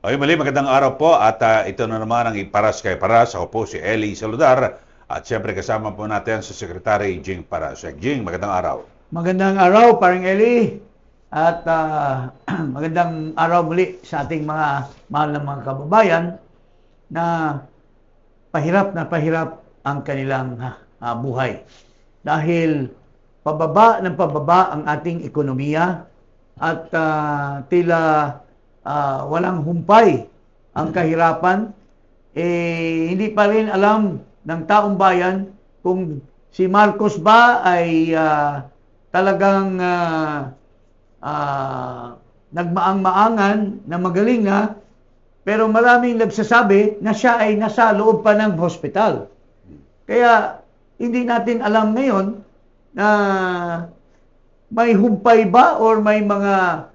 Ay, mali, magandang araw po at ito na naman ang Iparas kay Paras. Ako po si Eli Saludar at siyempre kasama po natin si Secretary Jing Paras. Jing, magandang araw. Magandang araw, Paring Eli. At magandang araw muli sa ating mga mahal na mga kababayan na pahirap ang kanilang buhay. Dahil pababa ng pababa ang ating ekonomiya at tila walang humpay ang kahirapan, hindi pa rin alam ng taong bayan kung si Marcos ba ay talagang nagmaang-maangan na magaling na, pero maraming nagsasabi na siya ay nasa loob pa ng hospital. Kaya hindi natin alam ngayon na may humpay ba or may mga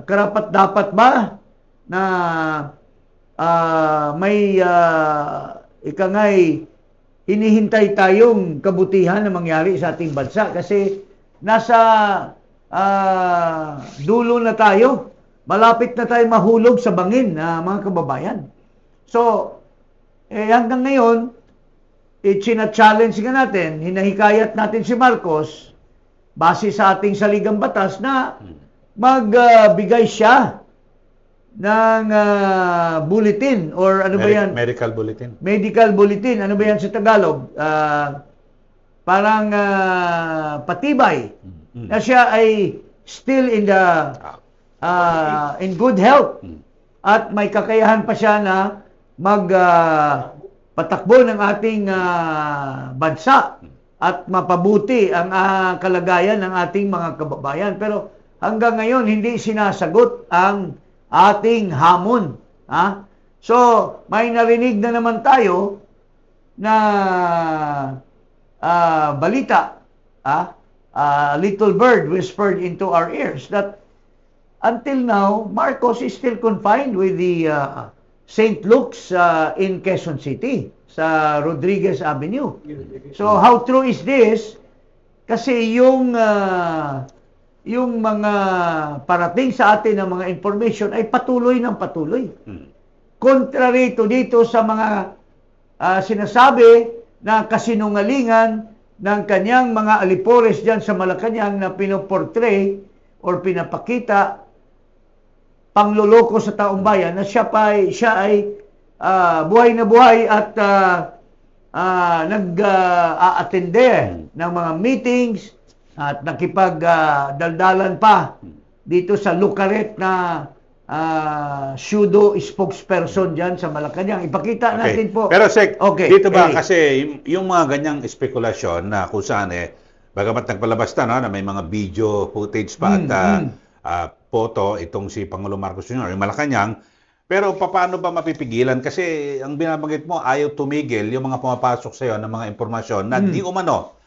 karapat-dapat ba na may ikangay hinihintay tayong kabutihan na mangyari sa ating bansa kasi nasa dulo na tayo. Malapit na tayo mahulog sa bangin, mga kababayan. So, hanggang ngayon, china-challenge nga natin, hinahikayat natin si Marcos, base sa ating saligang batas, na magbigay siya ng bulletin or ano ba yan? Medical bulletin. Medical bulletin. Ano ba yan sa Tagalog? Parang patibay na siya ay still in good health at may kakayahan pa siya na patakbo ng ating bansa at mapabuti ang kalagayan ng ating mga kababayan. Pero hanggang ngayon hindi sinasagot ang ating hamon. So, may narinig na naman tayo na balita, little bird whispered into our ears that until now, Marcos is still confined with the St. Luke's in Quezon City, sa Rodriguez Avenue. So, how true is this? Kasi yung mga parating sa atin ng mga information ay patuloy ng patuloy. Contrary to dito sa mga sinasabi na kasinungalingan ng kanyang mga alipores dyan sa Malacanang na pinoportray or pinapakita pangloloko sa taong bayan na siya ay buhay na buhay at nag-aatende ng mga meetings at nakipagdaldalan pa dito sa Lucaret na pseudo spokesperson dyan sa Malacanang. Ipakita natin po. Pero dito ba Eli, kasi yung mga ganyang espekulasyon na kung saan bagamat nagpalabas na may mga video footage pa at photo itong si Pangulong Marcos Jr. yung Malacanang, pero paano ba mapipigilan? Kasi ang binabanggit mo, ayaw tumigil yung mga pumapasok sa iyo ng mga impormasyon na di umano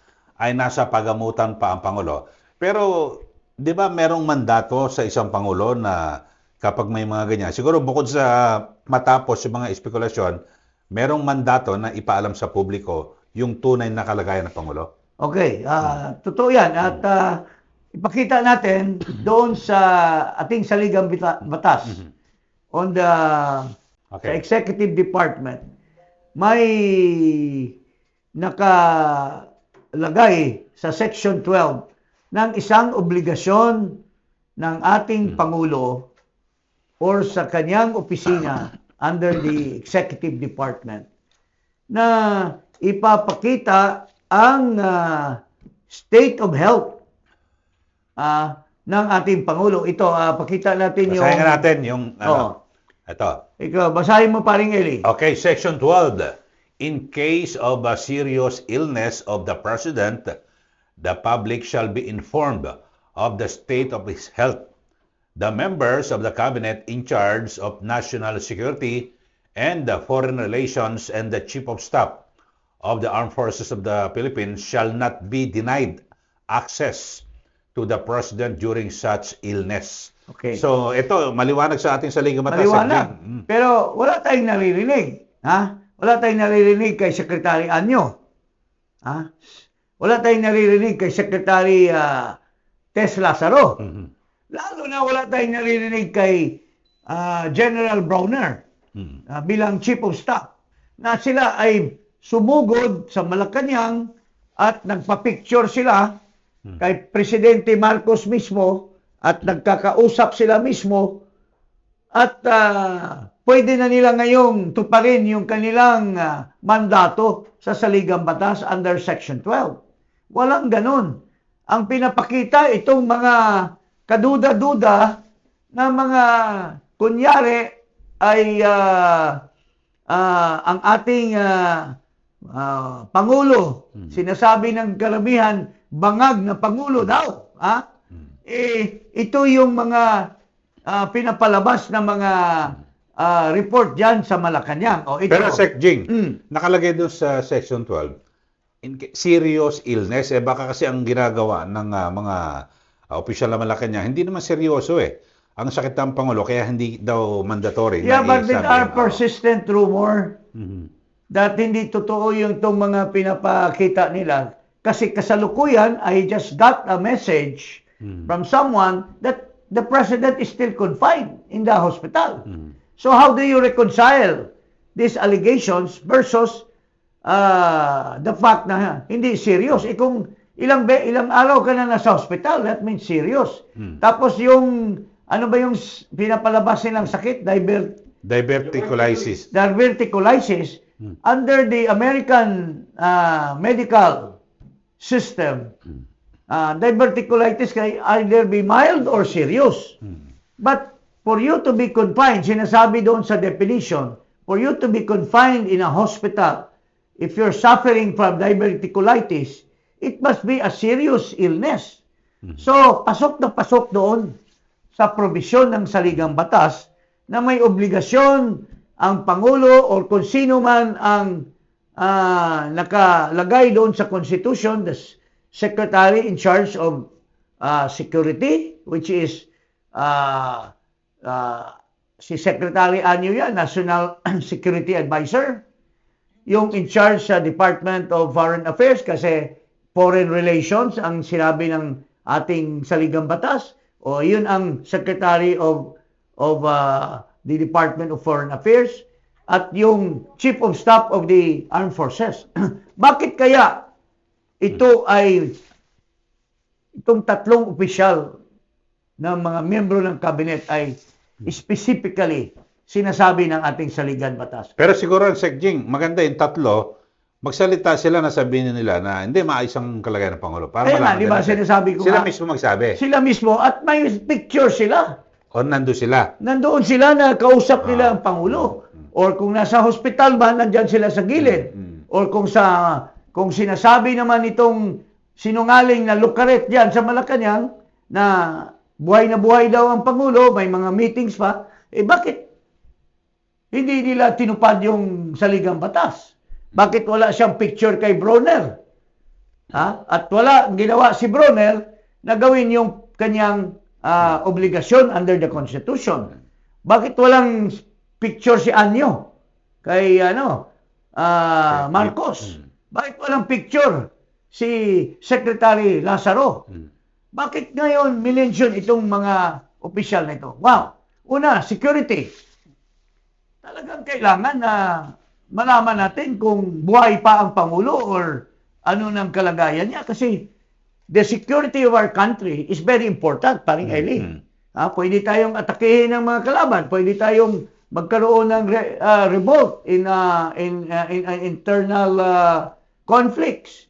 ay nasa pagamutan pa ang Pangulo. Pero di ba merong mandato sa isang Pangulo na kapag may mga ganyan, siguro bukod sa matapos yung mga espekulasyon, merong mandato na ipaalam sa publiko yung tunay na kalagayan ng Pangulo? Okay, totoo yan. At ipakita natin doon sa ating saligang batas on the sa Executive Department. May nakalagay sa Section 12 ng isang obligasyon ng ating Pangulo or sa kanyang opisina under the Executive Department na ipapakita ang state of health ng ating Pangulo. Ito, pakita natin yung... Basahin natin yung... ito. Ikaw, basahin mo, Paring Eli. Okay, Section 12. In case of a serious illness of the President, the public shall be informed of the state of his health. The members of the Cabinet in charge of national security and the foreign relations and the Chief of Staff of the Armed Forces of the Philippines shall not be denied access to the President during such illness. Okay. So, ito, maliwanag sa ating saligang batas. Maliwanag. Pero wala tayong naririnig. Wala tayong naririnig kay Secretary Anyo. Wala tayong naririnig kay Secretary Tess Lazaro. Lalo na wala tayong naririnig kay General Browner Hmm. bilang Chief of Staff na sila ay sumugod sa Malacanang at nagpa-picture sila kay Presidente Marcos mismo at nagkakausap sila mismo at pwede na nila ngayong tuparin yung kanilang mandato sa Saligang Batas under Section 12. Walang ganun. Ang pinapakita itong mga kaduda-duda na mga kunyari ay ang ating Pangulo, sinasabi ng karamihan, bangag na Pangulo daw. Ito yung mga pinapalabas na mga report dyan sa Malacanang. Ito. Pero Sec Jing, nakalagay doon sa Section 12, serious illness, baka kasi ang ginagawa ng mga opisyal na Malacanang, hindi naman seryoso ang sakit ng Pangulo, kaya hindi daw mandatory. Yeah, but there are examine. persistent rumor Mhm. that hindi totoo yung itong mga pinapakita nila. Kasi kasalukuyan, I just got a message from someone that the president is still confined in the hospital. So how do you reconcile these allegations versus the fact na hindi serious? Kung ilang araw ka na nasa hospital, that means serious. Tapos yung ano ba yung pinapalabas nilang sakit? Diverticulitis. Diverticulitis. Under the American medical system, diverticulitis can either be mild or serious. But for you to be confined, sinasabi doon sa definition, for you to be confined in a hospital, if you're suffering from diverticulitis, it must be a serious illness. So, pasok na pasok doon sa probisyon ng Saligang Batas na may obligasyon ang Pangulo o kung sino man ang nakalagay doon sa Constitution, the Secretary in charge of Security, which is si Secretary Anyo yan, National Security Advisor, yung in charge sa Department of Foreign Affairs kasi Foreign Relations ang sinabi ng ating Saligang Batas, o yun ang Secretary of the Department of Foreign Affairs at yung Chief of Staff of the Armed Forces. Bakit kaya itong tatlong opisyal ng mga miyembro ng cabinet ay specifically sinasabi ng ating Saligang Batas? Pero siguro, Sec Jing, maganda yung tatlo, magsalita sila na sabihin nila na hindi maayos ang kalagayan ng Pangulo. Para Kaya nga, malaman di ba, natin. sinasabi ko Sila nga, mismo magsabi. sila mismo, at may picture sila. O nando sila. Nandoon sila na kausap nila ang Pangulo. Or kung nasa hospital ba, nandyan sila sa gilid. Or kung sinasabi naman itong sinungaling na lukaret dyan sa Malacanang na buhay daw ang Pangulo, may mga meetings pa, bakit hindi nila tinupad yung Saligang Batas? Bakit wala siyang picture kay Browner? At wala ginawa si Browner na gawin yung kanyang obligasyon under the Constitution. Bakit walang picture si Anyo kay Marcos? Bakit walang picture si Secretary Lazaro? Bakit ngayon minention itong mga opisyal na ito? Wow! Una, security. Talagang kailangan na malaman natin kung buhay pa ang Pangulo or ano ng kalagayan niya kasi the security of our country is very important, paring Eli. Pwede tayong atakehin ng mga kalaban, pwede tayong magkaroon ng revolt in internal conflicts.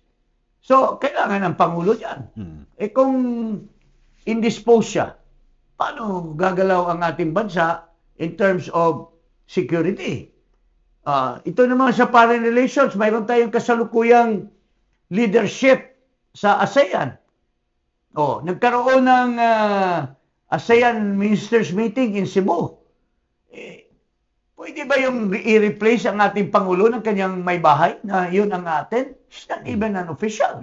So, kailangan ng Pangulo diyan. Kung indisposed siya, paano gagalaw ang ating bansa in terms of security? Ito naman sa foreign relations, mayroon tayong kasalukuyang leadership sa ASEAN. Nagkaroon ng ASEAN Ministers Meeting in Cebu. Pwede ba yung i-replace ang ating Pangulo ng kanyang may bahay na yun ang atin? She's not even an official.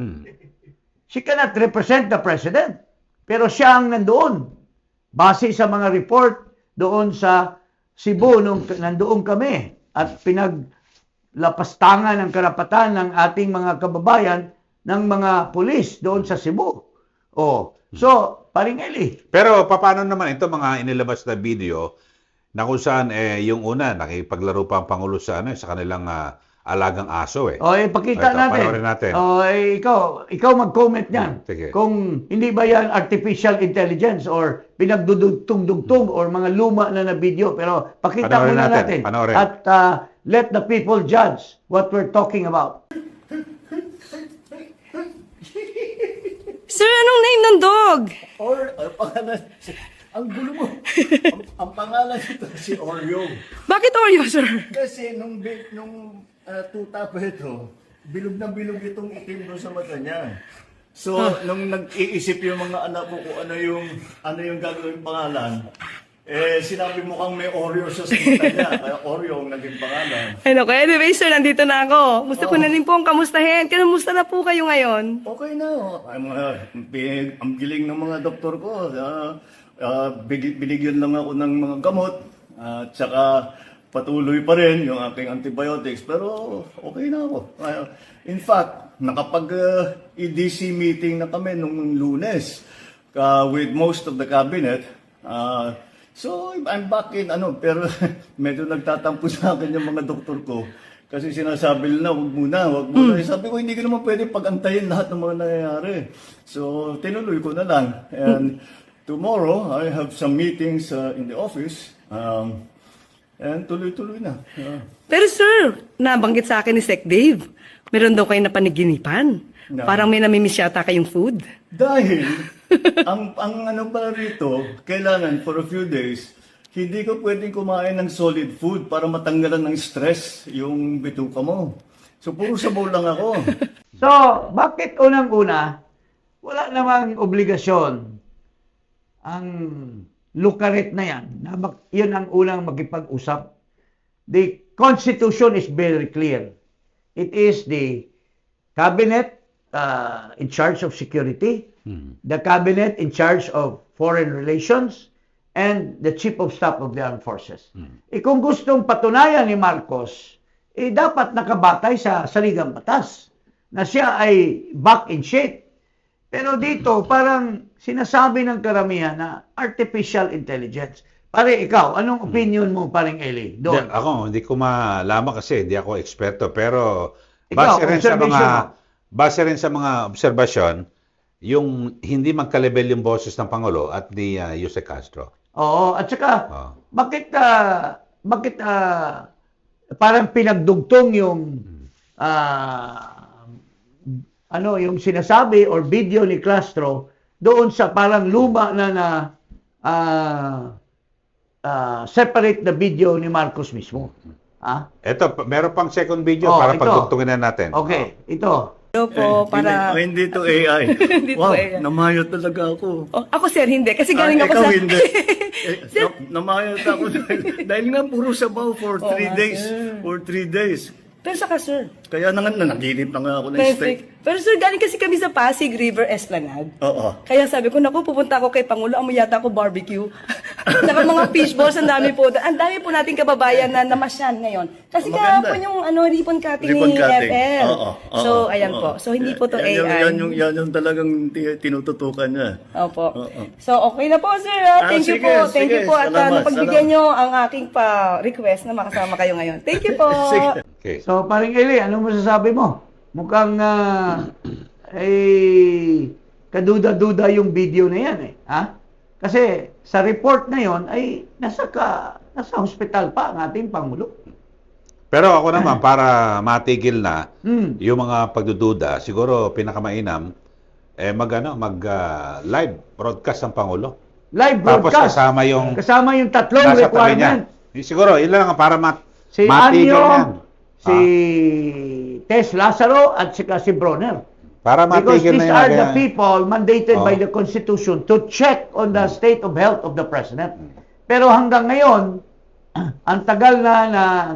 She cannot represent the President. Pero siya ang nandoon. Base sa mga report doon sa Cebu nung nandoon kami at pinaglapastangan ng karapatan ng ating mga kababayan ng mga pulis doon sa Cebu. So, paring Eli. Pero paano naman ito mga inilabas na video, na kung saan yung una, nakipaglaro pa ang Pangulo sa, sa kanilang alagang aso eh. O, ipakita Ito, natin. panoorin natin. O, ikaw mag-comment niyan. Sige. Kung hindi ba yan artificial intelligence or pinagdudugtong-dugtong or mga luma na video. Pero pakita Panoorin muna natin, natin. panoorin. At let the people judge what we're talking about. Sir, anong name ng dog? Pangalan, ang gulo mo. Ang pangalan nito si Oreo. Bakit Oreo, sir? Kasi nung tuta pa ito, bilog na bilog itong itim doon sa mata niya. So, nung nag-iisip yung mga anak ko kung ano yung gagawin pangalan, sinabi mo kang may Oreo sa mata niya, kaya Oreo ang naging pangalan. Ay, naku. Anyway, sir, nandito na ako. Gusto ko na rin po ang kamustahin. Kamusta na po kayo ngayon? Okay na. Ang giling ng mga doktor ko. Binigyan lang ako ng mga gamot. At saka patuloy pa rin yung aking antibiotics. Pero okay na ako. In fact, nakapag-EDC meeting na kami nung Lunes with most of the cabinet. So, I'm back in, pero medyo nagtatampo sa akin yung mga doktor ko. Kasi sinasabi nila, wag muna. Sabi ko, hindi ko naman pwede pagantayin lahat ng mga nangyayari. So, tinuloy ko na lang. And tomorrow, I have some meetings in the office. And tuloy-tuloy na. Pero sir, nabanggit sa akin ni Sec Dave, meron daw kayo na paniginipan. No. Parang may namimiss yata kayong food. Dahil, ang ano pala rito, kailangan for a few days, hindi ko pwedeng kumain ng solid food para matanggalan ng stress yung bituka mo. So, puro sabaw lang ako. So, bakit unang-una, wala namang obligasyon ang lukaret na yan. Yun ang unang magipag-usap. The Constitution is very clear. It is the Cabinet in charge of security, the Cabinet in charge of foreign relations, and the Chief of Staff of the Armed Forces. Kung gustong patunayan ni Marcos, dapat nakabatay sa saligang batas na siya ay back in shape. Pero dito, parang sinasabi ng karamihan na artificial intelligence. Pare, ikaw, anong opinion mo, paring Eli? Doon. Hindi ko malaman kasi hindi ako eksperto. Pero Ikaw, base rin sa mga obserbasyon, yung hindi magkalebel yung boses ng Pangulo at ni Jose Castro. Oo, at saka, bakit parang pinagdugtong yung yung sinasabi or video ni Castro doon sa parang luma na separate the video ni Marcos mismo. Eto, meron pang second video para ito. pagdugtungin na natin. Okay, ito. Hello po, para... Hindi to AI. Hindi to Wow, AI. namayo talaga ako. Oh, ako sir, hindi. Kasi galing ako ikaw sa... hindi. Namayat ako dahil nga puro sabaw for 3 days. sir. For 3 days. Pero saka sir, Kaya naginip na nga ako ng steak. perfect. Pero sir, galing kasi kami sa Pasig River Esplanade. Oo. Kaya sabi ko, naku, pupunta ako kay Pangulo, amoy yata ako barbecue. Saka mga fishballs, ang dami po. Ang dami po nating kababayan na namasyan ngayon. Kasi Maganda. kahapon yung ribbon cutting Ribbon ni cutting. FL. Oo, oo, So, ayan oo. po. So, hindi po to Yan AI. yung talagang tinututukan niya. Opo. Oo. So, okay na po, sir. Thank you sige, po. Thank you sige. po. At Salamat, napagbigyan nyo ang aking request na makasama kayo ngayon. Thank you po. Sige. Okay. So, paring Eli, anong masasabi mo? Mukhang kaduda-duda yung video na yan Kasi sa report na yon ay nasa hospital pa ang ating Pangulo. Pero ako naman, para matigil na Hmm. yung mga pagdududa, siguro pinakamainam, live broadcast ng Pangulo. Live Tapos broadcast. Kasama yung tatlong nasa tabi niya. requirement. Siguro, yun lang para Si matigil Anyo, yan. si Tess Lazaro, at saka si Bronner. Para Because matigil these na yan. are the Kaya- people mandated by Oh. the Constitution to check on the state of health of the President. Pero hanggang ngayon, ang tagal na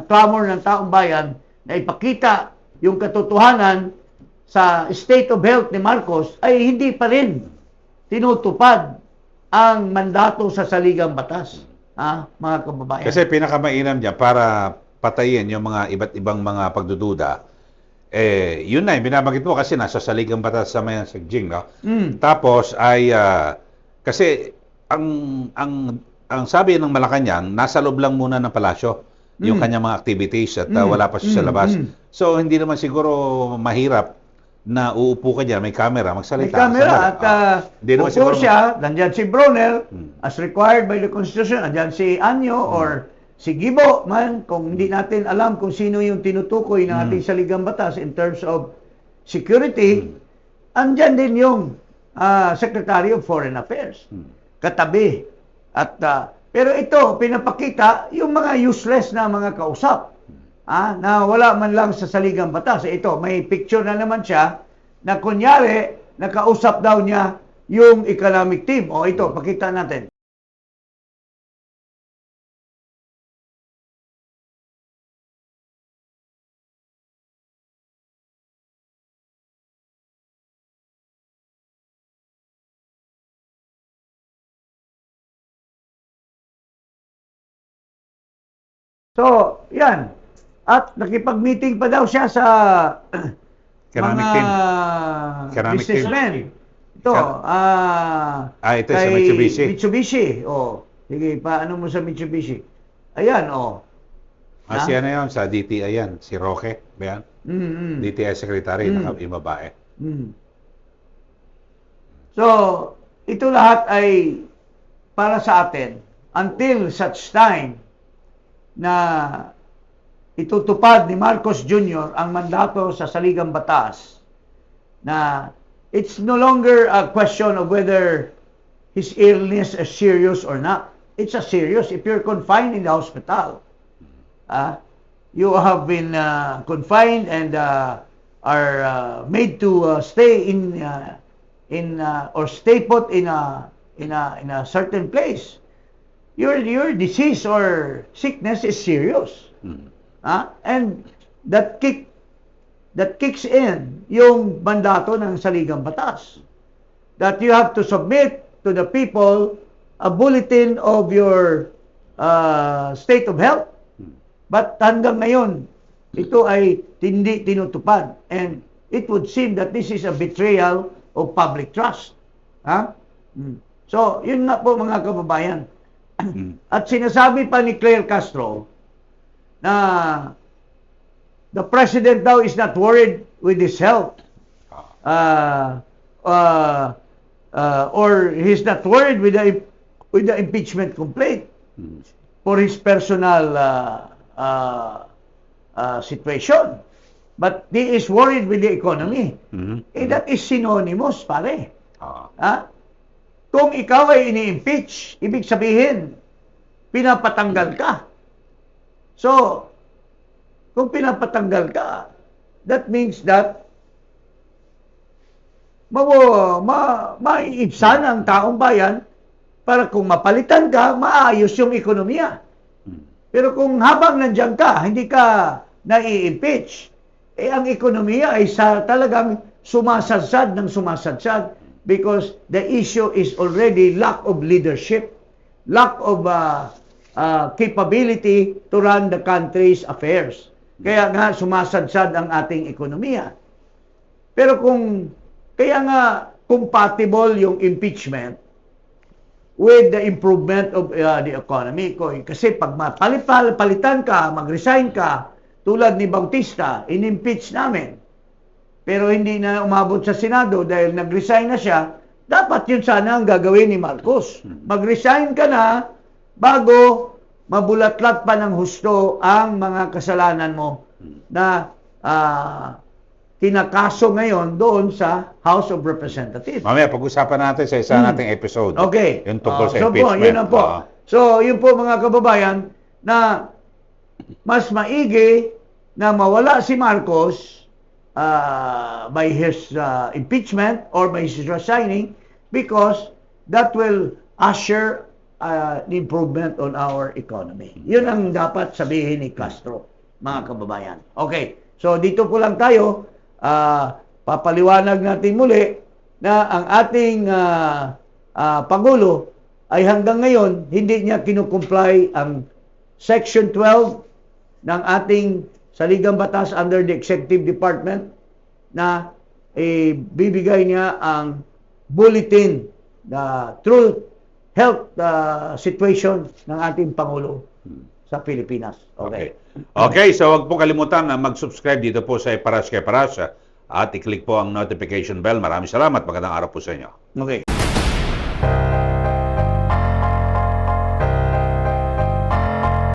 clamor ng taong bayan na ipakita yung katotohanan sa state of health ni Marcos ay hindi pa rin tinutupad ang mandato sa saligang batas. Mga kababayan. Kasi pinakamainam niya para patayin yung mga iba't ibang mga pagdududa. Yun na, binabanggit mo kasi nasa saligang batas sa mayan sa Jing, no? Tapos ay kasi ang ang sabi ng Malacanang, nasa loob lang muna ng palasyo yung kanyang mga activities at wala pa siya sa labas. So, hindi naman siguro mahirap na uupo ka dyan, may camera, May magsalita. camera at hindi naman upo siguro siya, nandyan si Bronner, as required by the Constitution, nandyan si Anyo or si Gibo man, kung hindi natin alam kung sino yung tinutukoy ng ating saligang batas in terms of security, andyan din yung Secretary of Foreign Affairs. Katabi. At pero ito, pinapakita yung mga useless na mga kausap. Na wala man lang sa saligang batas. Ito, may picture na naman siya na kunyari, nakausap daw niya yung economic team. O ito, pakita natin. So, yan. At nakipag-meeting pa daw siya sa Economic mga team. Economic businessmen. team. Ito, ito sa kay Mitsubishi. Mitsubishi. O, sige, paano mo sa Mitsubishi? Ayan, o. Si ano yun, sa DTI yan, si Roque, ba yan? DTI Secretary, yung babae. So, ito lahat ay para sa atin until such time na itutupad ni Marcos Jr. ang mandato sa saligang batas na it's no longer a question of whether his illness is serious or not. It's a serious. If you're confined in the hospital, you have been confined and are made to stay in or stay put in a certain place. Your disease or sickness is serious. And that kicks in yung mandato ng saligang batas. That you have to submit to the people a bulletin of your state of health. But hanggang ngayon, ito ay hindi tinutupad. And it would seem that this is a betrayal of public trust. So, yun nga po mga kababayan. At sinasabi pa ni Claire Castro na the president daw is not worried with his health. Or he's not worried with the impeachment complaint for his personal situation. But he is worried with the economy. That is synonymous, pare. Kung ikaw ay ini-impeach, ibig sabihin, pinapatanggal ka. So, kung pinapatanggal ka, that means that maiibsan ang taong bayan para kung mapalitan ka, maayos yung ekonomiya. Pero kung habang nandiyan ka, hindi ka nai-impeach, ang ekonomiya ay talagang sumasadsad ng sumasadsad because the issue is already lack of leadership, lack of capability to run the country's affairs. Kaya nga sumasadsad ang ating ekonomiya. Pero kaya nga compatible yung impeachment with the improvement of the economy. Kasi pag palitan ka, mag-resign ka, tulad ni Bautista, in-impeach namin. Pero hindi na umabot sa Senado dahil nag-resign na siya, dapat yun sana ang gagawin ni Marcos. Mag-resign ka na bago mabulatlat pa ng husto ang mga kasalanan mo na kinakaso ngayon doon sa House of Representatives. Mamaya, pag-usapan natin sa isa nating episode. Okay. Yung tungkol sa so impeachment. Yun po. So, yun po mga kababayan na mas maigi na mawala si Marcos by his impeachment or by his resigning because that will usher the improvement on our economy. Yun ang dapat sabihin ni Castro, mga kababayan. Okay, so dito po lang tayo. Papaliwanag natin muli na ang ating Pangulo ay hanggang ngayon hindi niya kinukumply ang Section 12 ng ating saligang batas under the Executive Department na bibigay niya ang bulletin, the truth health situation ng ating Pangulo sa Pilipinas. Okay. Okay, so wag po kalimutan na mag-subscribe dito po sa Paras kay Paras at i-click po ang notification bell. Maraming salamat. Magandang araw po sa inyo. Okay.